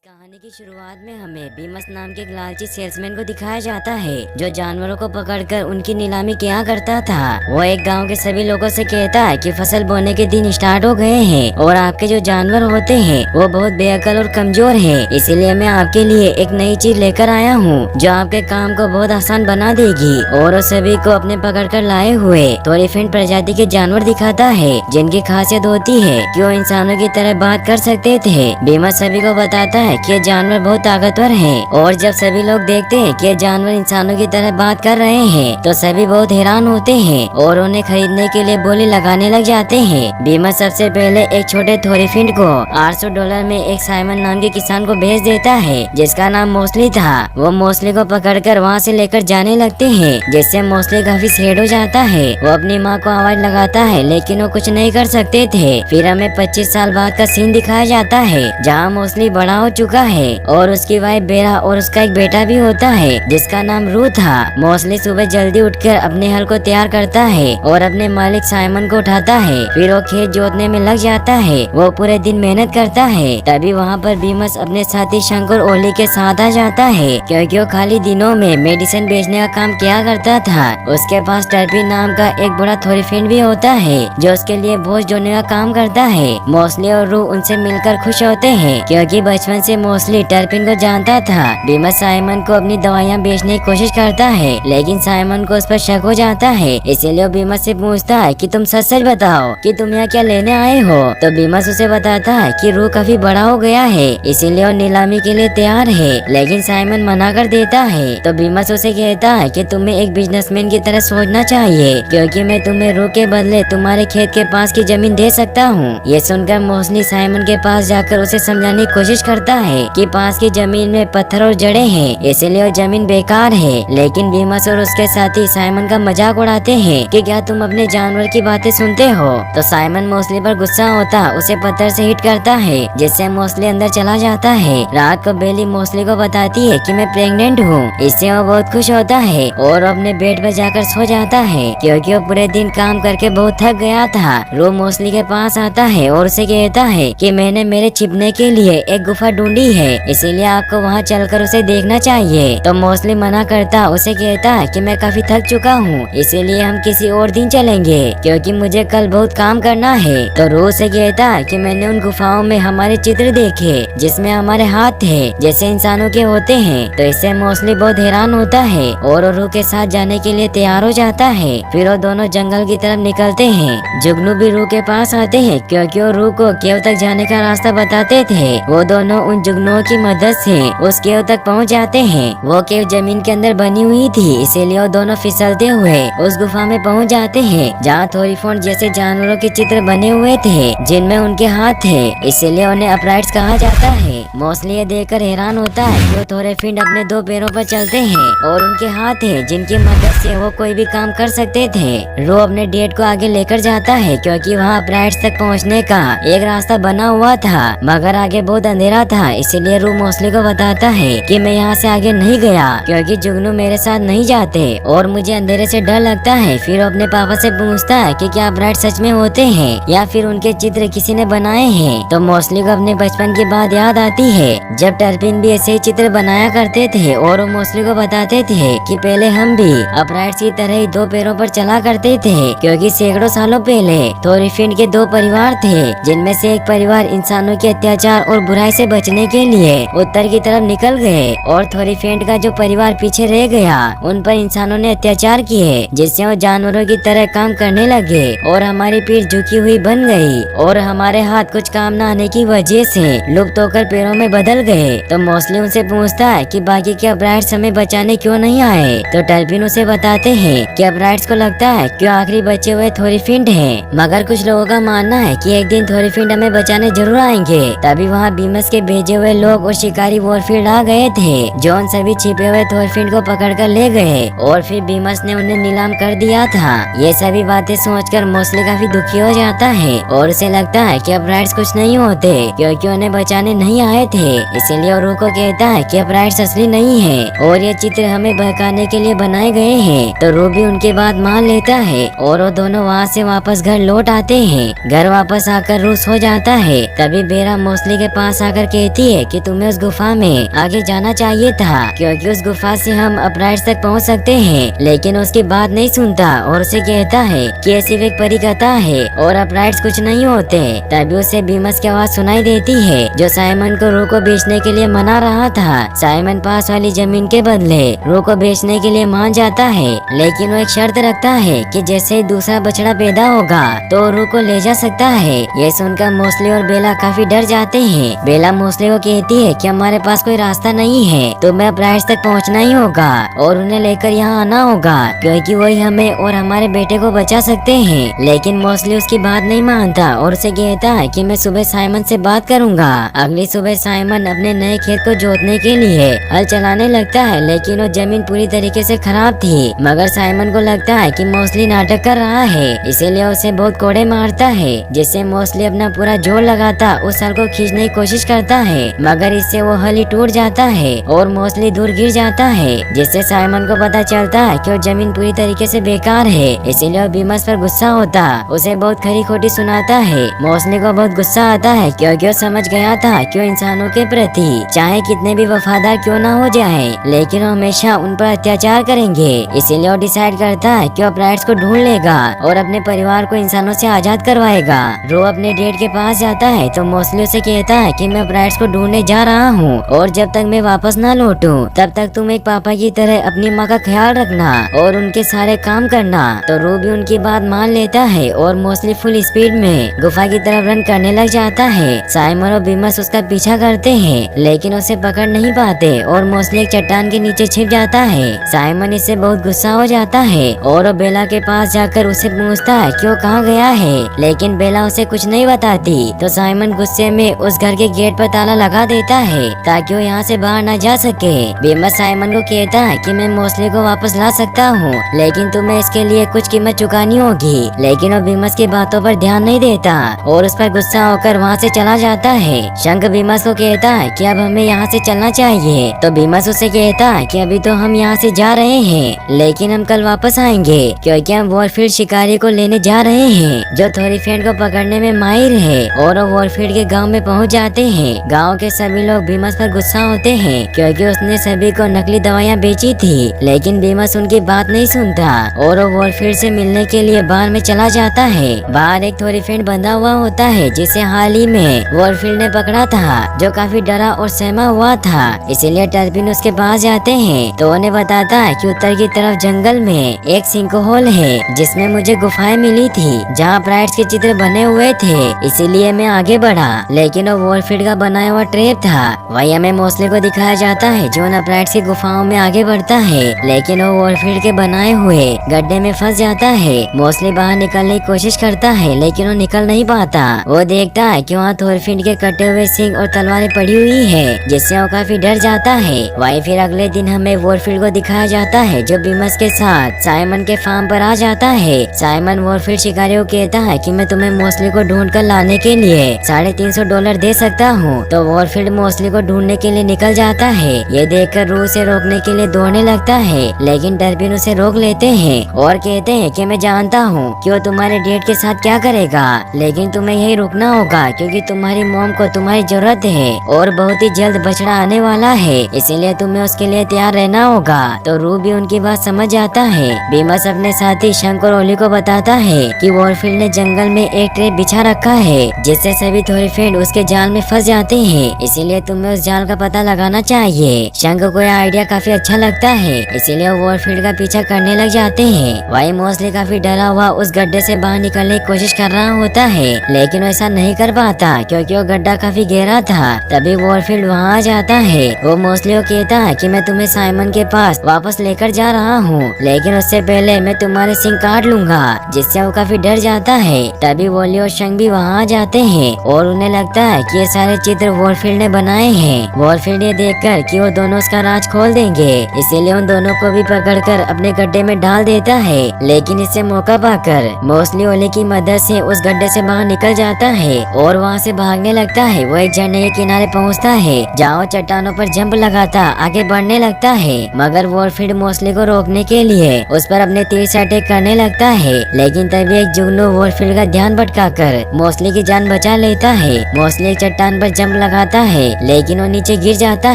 कहानी की शुरुआत में हमें बीमस नाम के एक लालची सेल्समैन को दिखाया जाता है जो जानवरों को पकड़कर उनकी नीलामी किया करता था। वो एक गांव के सभी लोगों से कहता है कि फसल बोने के दिन स्टार्ट हो गए हैं और आपके जो जानवर होते हैं वो बहुत बेअकल और कमजोर हैं। इसीलिए मैं आपके लिए एक नई चीज लेकर आया हूँ जो आपके काम को बहुत आसान बना देगी। और वो सभी को अपने पकड़ कर लाए हुए थोरीफिंड प्रजाति के जानवर दिखाता है जिनकी खासियत होती है कि वो इंसानों की तरह बात कर सकते थे। बीमस सभी को बताता है कि ये जानवर बहुत ताकतवर हैं और जब सभी लोग देखते हैं कि ये जानवर इंसानों की तरह बात कर रहे हैं तो सभी बहुत हैरान होते हैं और उन्हें खरीदने के लिए बोली लगाने लग जाते हैं। बीमस सबसे पहले एक छोटे थोरीफिंड को $800 में एक साइमन नाम के किसान को भेज देता है जिसका नाम मोस्टली था। वो मोस्टली को पकड़कर वहाँ से लेकर जाने लगते हैं जिससे मोस्टली काफी सैड हो जाता है। वो अपनी माँ को आवाज लगाता है लेकिन वो कुछ नहीं कर सकते थे। फिर हमें 25 साल बाद का सीन दिखाया जाता है जहाँ मोस्टली बड़ा हो चुका है और उसकी वाइफ बेरा और उसका एक बेटा भी होता है जिसका नाम रू था। मोस्टली सुबह जल्दी उठकर अपने हल को तैयार करता है और अपने मालिक साइमन को उठाता है। फिर वो खेत जोतने में लग जाता है। वो पूरे दिन मेहनत करता है। तभी वहाँ पर बीमस अपने साथी शंकर ओली के साथ आ जाता है क्योंकि वो खाली दिनों में मेडिसिन बेचने का काम किया करता था। उसके पास टर्पी नाम का एक बड़ा थोरीफिंड भी होता है जो उसके लिए बोझ ढोने का काम करता है। मोस्टली और रू उनसे मिलकर खुश होते हैं क्योंकि बचपन से मोस्टली टर्पिन को जानता था। बीमस साइमन को अपनी दवाइयाँ बेचने की कोशिश करता है लेकिन साइमन को उस पर शक हो जाता है। इसीलिए वो बीमस से पूछता है कि तुम सच सच बताओ कि तुम यहाँ क्या लेने आए हो। तो बीमस उसे बताता है कि रू काफी बड़ा हो गया है इसीलिए वो नीलामी के लिए तैयार है लेकिन साइमन मना कर देता है। तो बीमस उसे कहता है कि तुम्हें एक बिजनेसमैन की तरह सोचना चाहिए क्योंकि मैं तुम्हें रू के बदले तुम्हारे खेत के पास की जमीन दे सकता हूँ। ये सुनकर मोस्टली साइमन के पास जाकर उसे समझाने की कोशिश करता है कि पास की जमीन में पत्थर और जड़ें हैं इसलिए वो जमीन बेकार है। लेकिन बीमस और उसके साथी साइमन का मजाक उड़ाते हैं कि क्या तुम अपने जानवर की बातें सुनते हो। तो साइमन मोस्टली पर गुस्सा होता उसे पत्थर से हिट करता है जिससे मोस्टली अंदर चला जाता है। रात को बेली मोस्टली को बताती है कि मैं प्रेग्नेंट हूँ। इससे वो बहुत खुश होता है और अपने बेड पर जाकर सो जाता है क्योंकि वो पूरे दिन काम करके बहुत थक गया था। रो मोस्टली के पास आता है और उसे कहता है कि मैंने मेरे छिपने के लिए एक गुफा ढूंढी है इसीलिए आपको वहाँ चलकर उसे देखना चाहिए। तो मोस्टली मना करता उसे कहता है कि मैं काफी थक चुका हूँ इसीलिए हम किसी और दिन चलेंगे क्योंकि मुझे कल बहुत काम करना है। तो रो से कहता है कि मैंने उन गुफाओं में हमारे चित्र देखे जिसमें हमारे हाथ थे जैसे इंसानों के होते हैं। तो इससे मोस्टली बहुत हैरान होता है और रू के साथ जाने के लिए तैयार हो जाता है। फिर वो दोनों जंगल की तरफ निकलते हैं। जुगनू भी रू के पास आते हैं क्योंकि वो रू को केव तक जाने का रास्ता बताते थे। वो दोनों उन जुगनुओं की मदद से उस केव तक पहुंच जाते हैं। वो केव जमीन के अंदर बनी हुई थी इसीलिए वो दोनों फिसलते हुए उस गुफा में पहुंच जाते हैं जहाँ थोरीफोन जैसे जानवरों के चित्र बने हुए थे जिनमें उनके हाथ थे इसीलिए उन्हें अपराइट्स कहा जाता है। मोस्टली ये देखकर हैरान होता है कि वो थोरीफिंड अपने 2 पैरों पर चलते हैं और उनके हाथ है जिनकी मदद से वो कोई भी काम कर सकते थे। रो अपने डेट को आगे लेकर जाता है क्योंकि वहाँ अपराइट्स तक पहुँचने का एक रास्ता बना हुआ था मगर आगे बहुत अंधेरा था इसीलिए रू मोस्टली को बताता है कि मैं यहाँ से आगे नहीं गया क्योंकि जुगनू मेरे साथ नहीं जाते और मुझे अंधेरे से डर लगता है। फिर वो अपने पापा से पूछता है कि क्या अपराइट सच में होते हैं या फिर उनके चित्र किसी ने बनाए हैं। तो मोस्टली को अपने बचपन की बात याद आती है जब टर्पिन भी ऐसे ही चित्र बनाया करते थे और वो मोस्टली को बताते थे कि पहले हम भी अपराइट की तरह ही 2 पैरों पर चला करते थे क्योंकि सैकड़ों सालों पहले थोरीफिंड के 2 परिवार थे जिनमें से एक परिवार इंसानों के अत्याचार और बुराई से बचने के लिए उत्तर की तरफ निकल गए और थोरीफिंड का जो परिवार पीछे रह गया उन पर इंसानों ने अत्याचार किए जिससे वो जानवरों की तरह काम करने लगे और हमारी पीठ झुकी हुई बन गई और हमारे हाथ कुछ काम न आने की वजह से लुप्त होकर पैरों में बदल गए। तो मोस्टली उनसे पूछता है कि बाकी के अपराइट्स हमें बचाने क्यों नहीं आए। तो टर्पिन उसे बताते हैं कि अपराइट्स को लगता है कि आखिरी बचे हुए थोरीफिंड हैं मगर कुछ लोगों का मानना है कि एक दिन थोरीफिंड हमें बचाने जरूर आएंगे। तभी वहाँ बीमस के भेजे हुए लोग और शिकारी वॉरफील्ड आ गए थे जो उन सभी छिपे हुए थोरफिंड को पकड़कर ले गए और फिर बीमस ने उन्हें नीलाम कर दिया था। ये सभी बातें सोचकर मोस्टली काफी दुखी हो जाता है और उसे लगता है कि अपराइट्स कुछ नहीं होते क्योंकि उन्हें बचाने नहीं आए थे। इसीलिए रू को कहता है कि अपराइट्स असली नहीं है और ये चित्र हमें बहकाने के लिए बनाए गए हैं। तो रू भी उनके बात मान लेता है और वो दोनों वहाँ से वापस घर लौट आते हैं। घर वापस आकर रू सो जाता है। तभी बेरा मोस्टली के पास आकर कहती कहती है कि तुम्हें उस गुफा में आगे जाना चाहिए था, क्योंकि उस गुफा से हम अपराइट्स तक पहुंच सकते हैं। लेकिन उसकी बात नहीं सुनता और उसे कहता है कि ये सिर्फ एक परिकथा है और अपराइट्स कुछ नहीं होते। तभी उसे बीमस की आवाज सुनाई देती है जो साइमन को रू को बेचने के लिए मना रहा था। साइमन पास वाली जमीन के बदले रू को बेचने के लिए मान जाता है, लेकिन वो एक शर्त रखता है कि जैसे ही दूसरा बछड़ा पैदा होगा तो रू को ले जा सकता है। ये सुनकर मोस्टली और बेला काफी डर जाते हैं। बेला मोस्टली को कहती है कि हमारे पास कोई रास्ता नहीं है, तो मैं अपराइट्स तक पहुंचना ही होगा और उन्हें लेकर यहाँ आना होगा, क्योंकि वही हमें और हमारे बेटे को बचा सकते हैं। लेकिन मोस्टली उसकी बात नहीं मानता और उसे कहता है कि मैं सुबह साइमन से बात करूंगा। अगली सुबह साइमन अपने नए खेत को जोतने के लिए हल चलाने लगता है, लेकिन वो जमीन पूरी तरीके से खराब थी। मगर साइमन को लगता है कि मोस्टली नाटक कर रहा है, इसीलिए उसे बहुत कोड़े मारता है, जिससे मोस्टली अपना पूरा जोर लगाता उस हल को खींचने की कोशिश करता है, मगर इससे वो हल ही टूट जाता है और मोस्टली दूर गिर जाता है, जिससे साइमन को पता चलता है कि वो जमीन पूरी तरीके से बेकार है। इसीलिए वो बीमस पर गुस्सा होता उसे बहुत खरी खोटी सुनाता है। मोस्टली को बहुत गुस्सा आता है, क्योंकि वो समझ गया था कि वो इंसानों के प्रति चाहे कितने भी वफादार क्यों ना हो जाए, लेकिन वो हमेशा उन पर अत्याचार करेंगे। इसीलिए वो डिसाइड करता है कि वो अपराइट्स को ढूंढ लेगा और अपने परिवार को इंसानों से आजाद करवाएगा। रो अपने डेड के पास जाता है तो मोस्टली उसे कहता है कि मैं अपराइट्स को ढूंढने जा रहा हूँ और जब तक मैं वापस न लौटूं तब तक तुम एक पापा की तरह अपनी माँ का ख्याल रखना और उनके सारे काम करना। तो रू भी उनकी बात मान लेता है और मोस्टली फुल स्पीड में गुफा की तरफ रन करने लग जाता है। साइमन और बीमस उसका पीछा करते हैं, लेकिन उसे पकड़ नहीं पाते और मोस्टली एक चट्टान के नीचे छिप जाता है। साइमन इससे बहुत गुस्सा हो जाता है और वो बेला के पास जाकर उसे पूछता है कि वो कहाँ गया है, लेकिन बेला उसे कुछ नहीं बताती। तो साइमन गुस्से में उस घर के गेट पर ताला लगा देता है ताकि वो यहाँ से बाहर न जा सके। बीमस साइमन को कहता है कि मैं मोस्टली को वापस ला सकता हूँ, लेकिन तुम्हें इसके लिए कुछ कीमत चुकानी होगी। लेकिन वो बीमस की बातों पर ध्यान नहीं देता और उस पर गुस्सा होकर वहाँ से चला जाता है। शंख बीमस को कहता है कि अब हमें यहाँ से चलना चाहिए। तो बीमस उसे कहता है कि अभी तो हम यहाँ से जा रहे हैं, लेकिन हम कल वापस आएंगे, क्योंकि हम वॉरफील्ड शिकारी को लेने जा रहे हैं जो थोरीफेंड को पकड़ने में माहिर है। और वो वॉरफील्ड के गाँव में पहुँच जाते हैं। गाँव के सभी लोग बीमस पर गुस्सा होते हैं, क्योंकि उसने सभी को नकली दवाइयाँ बेची थी, लेकिन बीमस उनकी बात नहीं सुनता और वो वॉरफील्ड से मिलने के लिए बाहर में चला जाता है। बाहर एक थोरीफेंड बंधा हुआ होता है जिसे हाल ही में वॉरफील्ड ने पकड़ा था, जो काफी डरा और सहमा हुआ था। इसीलिए टर्बिन उसके पास जाते हैं तो उन्हें बताता है कि उत्तर की तरफ जंगल में एक सिंक होल है जिसमें मुझे गुफाएं मिली थी जहाँ प्राइड्स के चित्र बने हुए थे, इसीलिए मैं आगे बढ़ा, लेकिन वो वॉरफील्ड का बनाया हुआ ट्रैप था। वही हमें मोस्टली को दिखाया जाता है जो न प्राइड्स की गुफाओं में आगे बढ़ता है, लेकिन वो वॉरफील्ड के बनाए हुए गड्ढे में फंस जाता है। मोस्टली बाहर निकलने की कोशिश करता है, लेकिन वो निकल नहीं पाता। वो देखता है कि वहाँ थोरफिंड के कटे हुए सिंग और तलवारें पड़ी हुई है, जिससे वो काफी डर जाता है। वही फिर अगले दिन हमें वॉरफील्ड को दिखाया जाता है जो बीमस के साथ साइमन के फार्म पर आ जाता है। साइमन वॉरफील्ड शिकारी को कहता है कि मैं तुम्हें मोस्टली को ढूंढ कर लाने के लिए $350 दे सकता हूँ। तो वॉरफील्ड मोस्टली को ढूंढने के लिए निकल जाता है। ये देखकर रू उसे रोकने के लिए दौड़ने लगता है, लेकिन टर्बिन उसे रोक लेते हैं और कहते हैं कि मैं जानता हूँ कि वो तुम्हारे डेट के साथ क्या करेगा, लेकिन तुम्हें यही रुकना होगा क्योंकि तुम्हारी मॉम को तुम्हारी जरूरत है और बहुत ही जल्द बछड़ा आने वाला है, इसीलिए तुम्हें उसके लिए तैयार रहना होगा। तो रू भी उनकी बात समझ जाता है। बीमस अपने साथी शंक और ओली को बताता है कि वॉरफील्ड ने जंगल में एक ट्रैप बिछा रखा है जिससे सभी थोरीफेंड उसके जाल में फंस जाते हैं, इसीलिए तुम्हें उस जाल का पता लगाना चाहिए। शंक को यह आइडिया काफी अच्छा लगता है, इसीलिए वो वॉरफील्ड का पीछा करने लग जाते हैं। वही मोस्टली काफी डरा हुआ उस गड्ढे से बाहर निकलने की कोशिश कर रहा होता है, लेकिन वैसा नहीं कर पाता क्योंकि वो गड्ढा काफी गहरा था। तभी वॉरफील्ड वहाँ आ जाता है। वो मोस्टली को कहता है कि मैं तुम्हें साइमन के पास वापस लेकर जा रहा हूँ, लेकिन उससे पहले मैं तुम्हारे सिंग काट लूंगा, जिससे वो काफी डर जाता है। तभी वोली और शंग भी वहाँ आ जाते हैं और उन्हें लगता है कि ये सारे चित्र वॉरफील्ड ने बनाए हैं। वॉरफील्ड ये देखकर कि वो दोनों उसका राज खोल देंगे, इसीलिए उन दोनों को भी पकड़कर अपने गड्ढे में डाल देता है। लेकिन इससे मौका पाकर मोस्टली ओली की मदद से उस गड्ढे से बाहर निकल जाता है और वहाँ से भागने लगता है। वो एक झरने के किनारे पहुँचता है जहाँ वो चट्टानों पर जंप लगाता आगे बढ़ने लगता है, मगर वॉरफील्ड मोस्टली को रोकने के लिए उस पर अपने तीर से अटैक करने लगता है। लेकिन तभी एक जुगनू वॉरफील्ड का ध्यान भटकाकर मोस्टली की जान बचा लेता है। मोस्टली एक चट्टान पर जंप लगाता है, लेकिन वो नीचे गिर जाता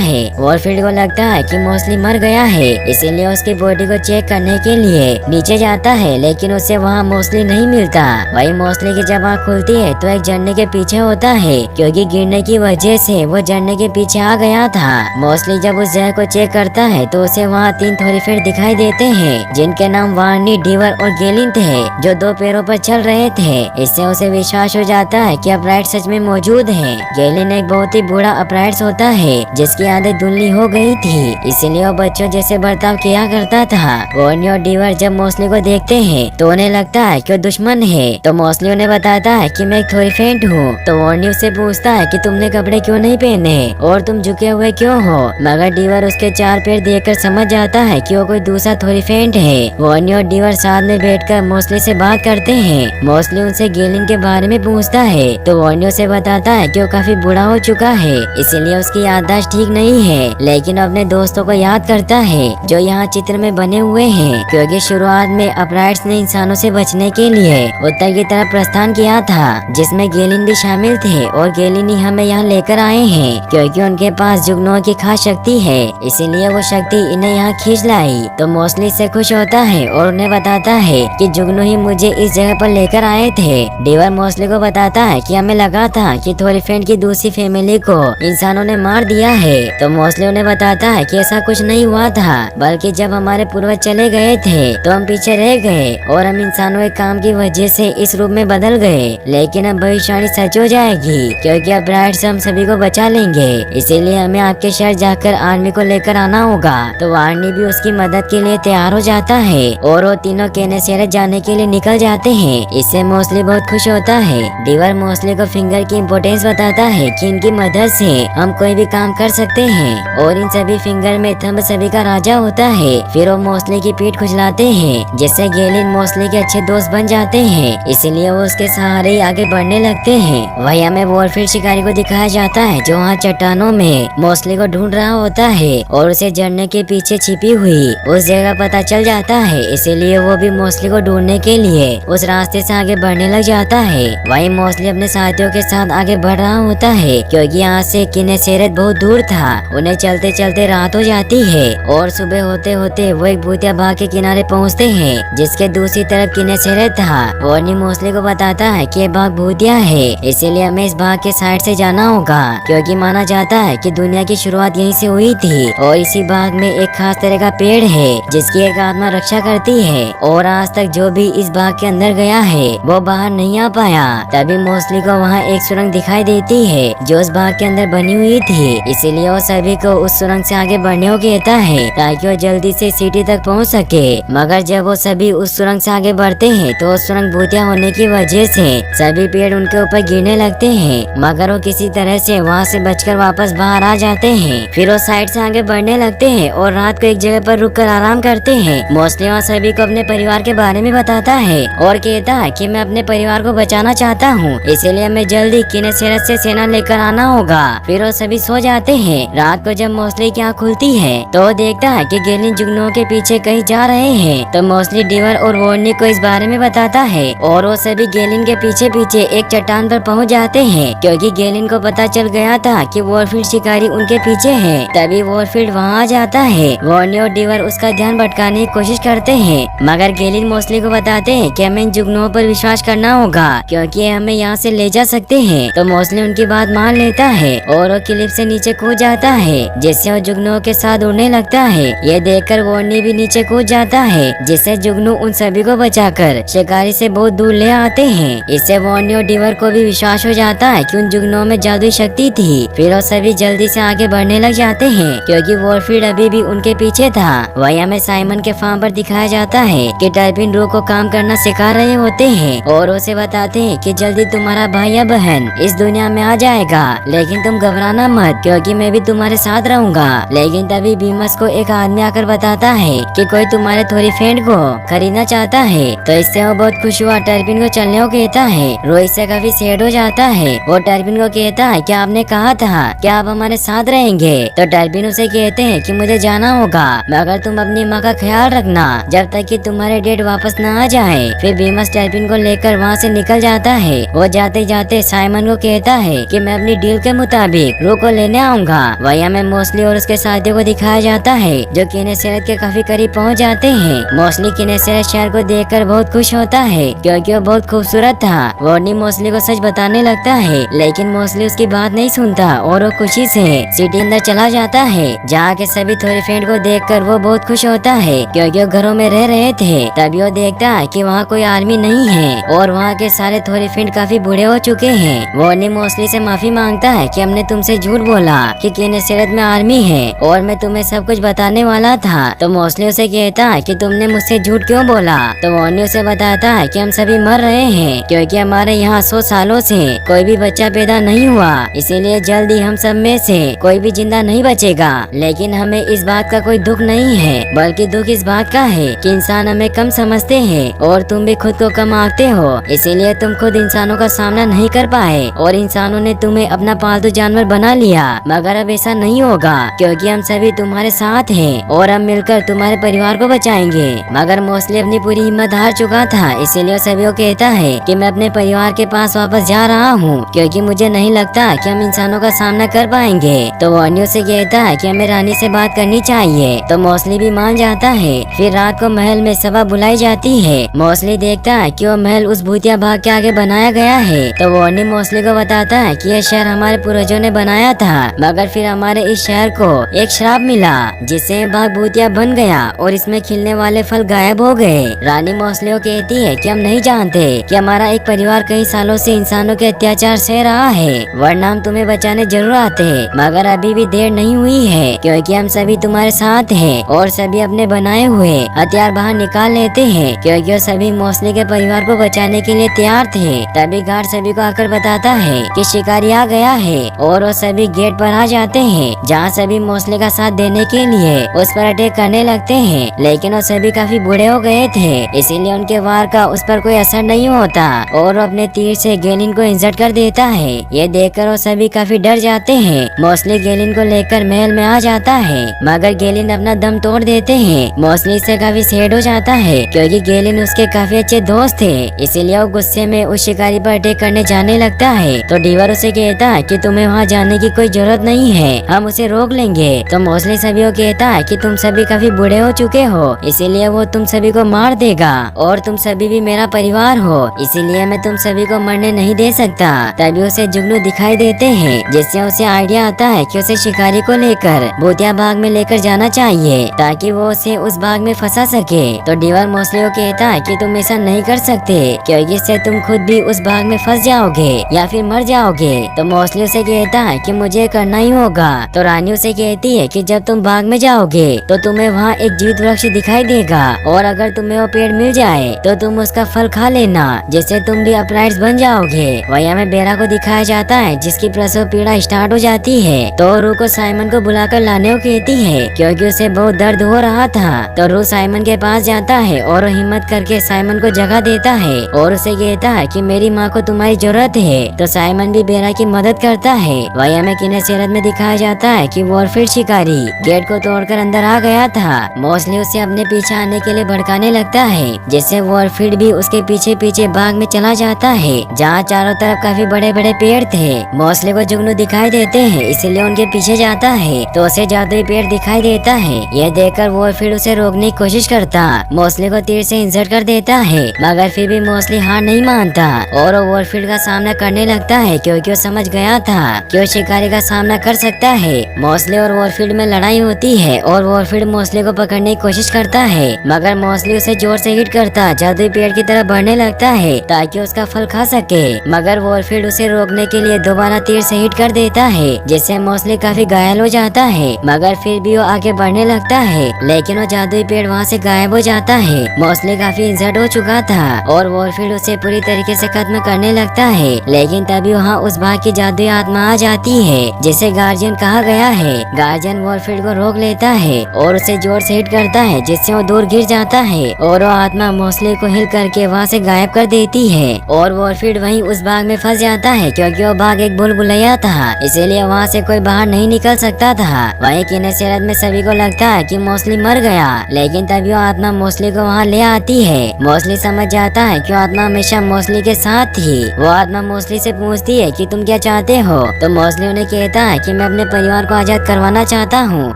है। वॉरफील्ड को लगता है कि मोस्टली मर गया है, इसीलिए उसकी बॉडी को चेक करने के लिए नीचे जाता है, लेकिन उसे वहाँ मोस्टली नहीं मिलता। वही मोस्टली की जब आँख खुलती है तो एक झरने के पीछे होता है, क्योंकि गिरने की वजह से वो झरने के पीछे आ गया था। मोस्टली जब उस जगह को चेक करता है तो उसे वहाँ 3 थोरीफेट दिखाई देते हैं, जिनके नाम वार्नी, डीवर और गेलिन थे, जो 2 पैरों पर चल रहे थे। इससे उसे विश्वास हो जाता है कि अपराइट सच में मौजूद है। गेलिन एक बहुत ही बूढ़ा अपराइट होता है, जिसकी आदत धुंधली हो गई थी, इसीलिए वो बच्चों जैसे बर्ताव किया करता था। वार्नी और डीवर जब मोस्टली को देखते हैं तो उन्हें लगता है कि वो दुश्मन है, तो मोस्टली उन्हें बताता है कि मैं एक थोरीफेंट हूँ। तो वार्नी उससे पूछता है कि तुमने कपड़े क्यों नहीं पहने और तुम झुके हुए क्यों हो, मगर डीवर उसके 4 पैर देखकर समझ जाता है कि वो कोई दूसरा थोरीफेंट है। वार्नी और डीवर साथ में बैठकर मोस्टली से बात करते हैं। मोस्टली उनसे गेलिन के बारे में पूछता है, तो वार्नी उसे बताता है कि वो काफी बूढ़ा हो चुका है, इसीलिए उसकी याददाश्त ठीक नहीं है, लेकिन अपने दोस्तों को याद करता है जो यहाँ चित्र में बने हुए हैं, क्योंकि शुरुआत में अपराइट्स ने इंसानों से बचने के लिए उत्तर की तरफ प्रस्थान किया था, जिसमें गेलिन भी शामिल थे, और गेलिन ही हमें यहाँ लेकर आए हैं, क्योंकि उनके पास जुगनुओं की खास शक्ति है, इसीलिए वो शक्ति इन्हें यहाँ खींच लाई। तो मोस्टली से खुश होता है और उन्हें बताता है कि जुगनू ही मुझे इस जगह पर लेकर आए थे। डीवर मोस्टली को बताता है कि हमें लगा था कि थोरीफेंट की दूसरी फैमिली को इंसानों ने मार दिया है। तो मोस्टली उन्हें बताता है कि ऐसा कुछ नहीं हुआ था, बल्कि जब हमारे पूर्वज चले गए थे तो हम पीछे रह गए और हम इंसानों के काम की वजह से इस रूप में बदल गए। लेकिन अब भविष्यवाणी सच हो जाएगी, क्योंकि अब ब्राइट से हम सभी को बचा लेंगे, इसीलिए हमें आपके शहर जाकर आर्मी को लेकर आना होगा। तो वार्नी भी उसकी मदद के लिए तैयार हो जाता है और वो तीनों केनेसेरेस जाने के लिए निकल जाते हैं। इससे मोस्टली बहुत खुश होता है। डीवर मोस्टली को फिंगर की इम्पोर्टेंस बताता है कि इनकी मदद से हम कोई भी काम कर सकते हैं, और इन सभी फिंगर में थंब सभी का राजा होता है। फिर वो मोस्टली की पीठ खुजलाते हैं, जिससे गेलिन मोस्टली के अच्छे दोस्त बन जाते हैं, इसलिए वो उसके सहारे ही आगे बढ़ने लगते हैं। वही हमें वॉरफील्ड शिकारी को दिखाया जाता है, जो वहाँ चट्टानों में मोस्टली को ढूंढ रहा होता है, और उसे झरने के पीछे छिपी हुई उस जगह पता चल जाता है, इसीलिए वो भी मोस्टली को ढूंढने के लिए उस रास्ते से आगे बढ़ने लग जाता है। वही मोस्टली अपने साथियों के साथ आगे बढ़ रहा होता है, क्योंकि यहाँ से केनेसेरेस बहुत दूर था। उन्हें चलते चलते रात हो जाती है और सुबह होते होते वो एक भूतिया बाग के किनारे पहुँचते हैं, जिसके दूसरी तरफ केनेसेरेस था। वार्नी मोस्टली को बताता है कि ये बाग भूतिया है, इसीलिए हमें इस बाग के साइड से जाना होगा, क्योंकि माना जाता है कि दुनिया की शुरुआत यहीं से हुई थी, और इसी बाग में एक खास तरह का पेड़ है जिसकी एक आत्मा रक्षा करती है, और आज तक जो भी इस बाग के अंदर गया है वो बाहर नहीं आ पाया। तभी मोस्टली को वहाँ एक सुरंग दिखाई देती है जो उस बाग के अंदर बनी हुई थी, इसीलिए वो सभी को उस सुरंग से आगे बढ़ने को कहता है, ताकि वो जल्दी से सिटी तक पहुँच सके। मगर जब वो सभी उस सुरंग से आगे बढ़ते हैं तो उस सुरंग भूतिया होने की वजह से सभी पेड़ उनके ऊपर गिरने लगते हैं, मगर वो किसी तरह से वहाँ से बचकर वापस बाहर आ जाते हैं। फिर वो साइड से आगे बढ़ने लगते हैं और रात को एक जगह पर रुककर आराम करते हैं। मोस्टली वहाँ सभी को अपने परिवार के बारे में बताता है और कहता है कि मैं अपने परिवार को बचाना चाहता हूँ, इसीलिए मैं जल्दी केनेसेरेस से सेना लेकर आना होगा। फिर वो सभी सो जाते हैं। रात को जब मोस्टली की आँख खुलती है तो वो देखता है कि गेलिन जुगनुओं के पीछे कहीं जा रहे हैं। तो मोस्टली डीवर और वार्नी को इस बारे में बताता है और वो सभी गेलिन के पीछे पीछे एक चट्टान पर पहुंच जाते हैं, क्योंकि गेलिन को पता चल गया था कि वॉरफील्ड शिकारी उनके पीछे है। तभी वॉरफील्ड वहाँ आ जाता है। वार्नी और डीवर उसका ध्यान भटकाने की कोशिश करते हैं, मगर गेलिन मोस्टली को बताते हैं कि हमें इन जुगनुओं पर विश्वास करना होगा, क्योंकि ये हमें यहाँ से ले जा सकते हैं। तो मोस्टली उनकी बात मान लेता है और वो क्लिफ से नीचे कूद जाता है, जिससे वो जुगनुओं के साथ उड़ने लगता है। ये देखकर वार्नी भी नीचे कूद जाता है, जिससे जुगनू उन सभी को बचाकर शिकारी से बहुत दूर ले आते हैं। इससे वार्नी और डीवर को भी विश्वास हो जाता है कि उन जुगनुओं में जादुई शक्ति थी। फिर वो सभी जल्दी से आगे बढ़ने लग जाते हैं, क्योंकि वॉरफील्ड अभी भी उनके पीछे था। वही हमें साइमन के फार्म पर दिखाया जाता है कि टर्पिन रू को काम करना सिखा रहे होते हैं और उसे बताते हैं कि जल्दी तुम्हारा भाई या बहन इस दुनिया में आ जाएगा, लेकिन तुम घबराना मत, क्योंकि मैं भी तुम्हारे साथ रहूंगा। लेकिन तभी बीमस को एक आदमी आकर बताता है कि कोई तुम्हारे थोरीफेंट को खरीदना चाहता है। तो इससे वो बहुत खुश हुआ टर्पिन को चलने को कहता है। रोहित से काफी सैड हो जाता है। वो टर्पिन को कहता है कि आपने कहा था कि आप हमारे साथ रहेंगे। तो टर्पिन उसे कहते हैं कि मुझे जाना होगा, मगर तुम अपनी माँ का ख्याल रखना जब तक कि तुम्हारे डेड वापस न आ जाए। फिर बीमस टर्पिन को लेकर वहाँ से निकल जाता है। वो जाते जाते साइमन को कहता है कि मैं अपने अपनी डील के मुताबिक रू को लेने आऊंगा। वही हमें मोस्टली और उसके साथियों को दिखाया जाता है जो किनेसेरेत के काफी करीब पहुंच जाते हैं। मोस्टली किनेसेरेत शहर को देखकर बहुत खुश होता है क्योंकि वो बहुत खूबसूरत था। वॉर्नी मोस्टली को सच बताने लगता है लेकिन मोस्टली उसकी बात नहीं सुनता और वो खुशी से सिटी अंदर चला जाता है जहाँ के सभी थोड़ी फ्रेंड को देखकर वो बहुत खुश होता है क्योंकि वो घरों में रह रहे थे। तभी वो देखता है कि वहाँ कोई आर्मी नहीं है और वहाँ के सारे थोड़ी फ्रेंड काफी बूढ़े हो चुके हैं। वॉर्नी मोस्टली से माफी मांगता है कि हमने तुमसे झूठ बोला कि किनेसेरेत में आर्मी है और मैं तुम्हें सब कुछ बताने वाला था। तो मोस्टली उसे कहता है कि तुमने मुझसे झूठ क्यों बोला। तो वॉर्नी उसे बताता है कि हम सभी मर रहे हैं क्योंकि हमारे यहाँ 100 सालों से कोई भी बच्चा पैदा नहीं हुआ, इसीलिए जल्दी हम सब में से कोई भी जिंदा नहीं बचेगा। लेकिन हमें इस बात का कोई दुख नहीं है बल्कि दुख इस बात का है कि इंसान हमें कम समझते हैं और तुम भी खुद को कम आंकते हो, इसीलिए तुम खुद इंसानों का सामना नहीं कर पाए और इंसानों ने तुम्हें अपना पालतू जानवर बना लिया। मगर अब ऐसा नहीं होगा क्योंकि हम सभी तुम्हारे साथ हैं और हम मिलकर तुम्हारे परिवार को बचाएंगे। मगर मोस्टली अपनी पूरी हिम्मत हार चुका था, इसीलिए सभी को कहता है कि मैं अपने परिवार के पास वापस जा रहा हूँ क्योंकि मुझे नहीं लगता कि हम इंसानों का सामना कर पाएंगे। तो वॉर्नी से कहता है कि हमें रानी से बात करनी चाहिए। तो मोस्टली भी मान जाता है। फिर रात को महल में सभा बुलाई जाती है। मोस्टली देखता है कि वो महल उस भूतिया बाग के आगे बनाया गया है। तो वॉर्नी मोस्टली को बताता है कि यह शहर हमारे पूर्वजों ने बनाया था मगर फिर हमारे इस शहर को एक श्राप मिला जिससे बाग भूतिया बन गया और इसमें खिलने वाले फल गायब हो गए। रानी मोस्टली को कहती है कि हम नहीं जानते कि हमारा एक परिवार कई सालों से इंसानों के अत्याचार सह रहा है, वरना हम तुम्हें बचाने जरूर आते, मगर अभी भी देर नहीं हुई है क्योंकि हम सभी तुम्हारे साथ हैं और सभी अपने बनाए हुए हथियार बाहर निकाल लेते हैं क्योंकि वो सभी मोस्टली के परिवार को बचाने के लिए तैयार थे। तभी गार्ड सभी को आकर बताता है कि शिकारी आ गया है और वो सभी गेट पर आ जाते हैं जहाँ सभी मोस्टली का साथ देने के लिए उस पर अटैक करने लगते हैं। लेकिन वो सभी काफी बूढ़े हो गए थे इसीलिए उनके वार का उस पर कोई असर नहीं होता और वो अपने तीर से गेलिन को इंजर्ड कर देता है। ये देखकर वो सभी काफी डर जाते हैं। मोस्टली गेलिन को लेकर महल में आ जाता है मगर गेलिन अपना दम तोड़ देते हैं। मोस्टली से काफी सैड हो जाता है क्योंकि गेलिन उसके काफी अच्छे दोस्त थे, इसीलिए वो गुस्से में उस शिकारी पर अटैक करने जाने लगता है। तो डीवर उसे कहता है कि तुम्हें वहाँ जाने की कोई जरूरत नहीं है, हम उसे रोक लेंगे। तो मोस्टली सभी को कहता है कि तुम सभी काफी बूढ़े हो चुके हो, इसीलिए वो तुम सभी को मार देगा और तुम सभी भी मेरा परिवार हो, इसीलिए मैं तुम सभी को मरने नहीं दे सकता। तभी उसे जुगनू दिखाई देते हैं जिससे उसे आइडिया आता है कि उसे शिकारी को लेकर भूतिया बाग में लेकर जाना चाहिए ताकि वो उसे उस बाग में फंसा सके। तो डीवर मोस्टली को कहता है कि तुम ऐसा नहीं कर सकते क्योंकि इससे तुम खुद भी उस बाग में फंस जाओगे या फिर मर जाओगे। तो मोस्टली उसे कहता है कि मुझे करना ही होगा। तो रानी उसे कहती है कि जब तुम बाग में जाओगे तो तुम्हें वहाँ एक जीवित वृक्ष दिखाई देगा और अगर तुम्हें वो पेड़ मिल जाए तो तुम उसका फल खा लेना जिससे तुम भी अपराइट्स बन जाओगे। वही हमें बेरा को दिखाया जाता है जिसकी प्रसव पीड़ा स्टार्ट हो जाती है। तो रू को साइमन को बुलाकर लाने को कहती है क्योंकि उसे बहुत दर्द हो रहा था। तो रू साइमन के पास जाता है और वो हिम्मत करके साइमन को जगह देता है और उसे कहता है कि मेरी माँ को तुम्हारी जरूरत है। तो साइमन भी बेरा की मदद करता है। वही हमें किनेसेरेत में दिखाया जाता है कि वॉरफील्ड शिकारी गेट को तोड़कर अंदर आ गया था। मोस्टली उसे अपने पीछे आने के लिए भड़काने लगता है जिससे वॉरफील्ड भी उसके पीछे पीछे बाग में चला जाता है जहाँ चारों तरफ काफी बड़े बड़े पेड़ थे। मोस्टली को जुगनू दिखाई देते हैं इसीलिए उनके पीछे जाता है तो उसे जादुई पेड़ दिखाई देता है। यह देखकर वॉरफील्ड उसे रोकने की कोशिश करता, मोस्टली को तीर से इंजर्ड कर देता है मगर फिर भी मोस्टली हार नहीं मानता और वो वॉरफील्ड का सामना करने लगता है क्योंकि वो समझ गया था कि वो शिकारी का सामना कर सकता है। मोस्टली और वॉरफील्ड में लड़ाई होती है और वॉरफील्ड मोस्टली को पकड़ने की कोशिश करता है मगर मोस्टली उसे जोर से हिट करता जादुई पेड़ की तरफ बढ़ने लगता है ताकि उसका फल खा सके। मगर वॉरफील्ड उसे रोकने के लिए दोबारा तीर से हिट कर देता है जिससे मोस्टली काफी घायल हो जाता है मगर फिर भी वो आगे बढ़ने लगता है लेकिन वो जादुई पेड़ वहाँ से गायब हो जाता है। मोस्टली काफी इंजर्ड हो चुका था और वॉरफील्ड उसे पूरी तरीके से खत्म करने लगता है लेकिन तभी वहाँ उस बाग की जादुई आत्मा आ जाती है जिसे गार्जियन कहा गया है। गार्जियन वॉरफील्ड को रोक लेता है और उसे जोर से हिट करता है जिससे वो दूर गिर जाता है और वो आत्मा मोस्टली को हिल करके वहाँ से गायब कर देती है और वॉरफील्ड वहीं उस बाग में फंस जाता है क्योंकि वो बाग एक भूल भुलैया था इसीलिए वहाँ से कोई बाहर नहीं निकल सकता था। वहीं किनेसेरेत में सभी को लगता है कि मोस्टली मर गया लेकिन तभी वो आत्मा मोस्टली को वहाँ ले आती है। मोस्टली समझ जाता है कि वो आत्मा हमेशा मोस्टली के साथ थी। वो आत्मा मोस्टली से पूछती है कि तुम क्या क्या चाहते हो? तो मोस्टली उन्हें कहता है कि मैं अपने परिवार को आजाद करवाना चाहता हूँ।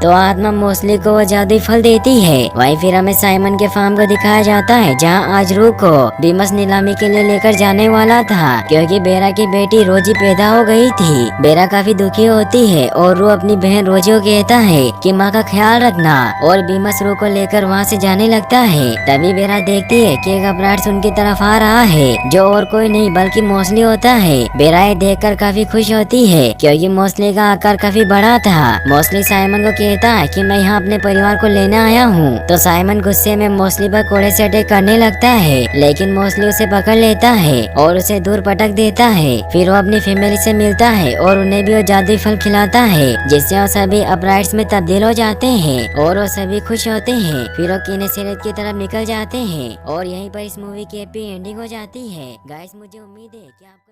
तो आत्मा मोस्टली को वो जादुई फल देती है। वहीं फिर हमें साइमन के फार्म को दिखाया जाता है जहाँ आज रू को बीमस नीलामी के लिए लेकर जाने वाला था, क्योंकि बेरा की बेटी रोजी पैदा हो गई थी। बेरा काफी दुखी होती है और रू अपनी बहन रोजी को कहता है कि माँ का ख्याल रखना, और बीमस रू को लेकर वहाँ से जाने लगता है। तभी बेरा देखती है कि एक अपराध उनकी तरफ आ रहा है, जो और कोई नहीं बल्कि मोस्टली होता है। बेरा ये देखकर काफी खुश होती है क्योंकि मोस्टली का आकार काफी बड़ा था। मोस्टली साइमन को कहता है कि मैं यहाँ अपने परिवार को लेने आया हूँ। तो साइमन गुस्से में मोस्टली पर कोड़े से अटैक करने लगता है, लेकिन मोस्टली उसे पकड़ लेता है और उसे दूर पटक देता है। फिर वो अपनी फैमिली से मिलता है और उन्हें भी वो जादुई फल खिलाता है, जिससे वो सभी अपराइट्स में तब्दील हो जाते हैं और वो सभी खुश होते हैं। फिर वो किनेसेरेत की तरफ निकल जाते हैं और यहीं पर इस मूवी की हैप्पी एंडिंग हो जाती है। गाइस, मुझे उम्मीद है कि आपको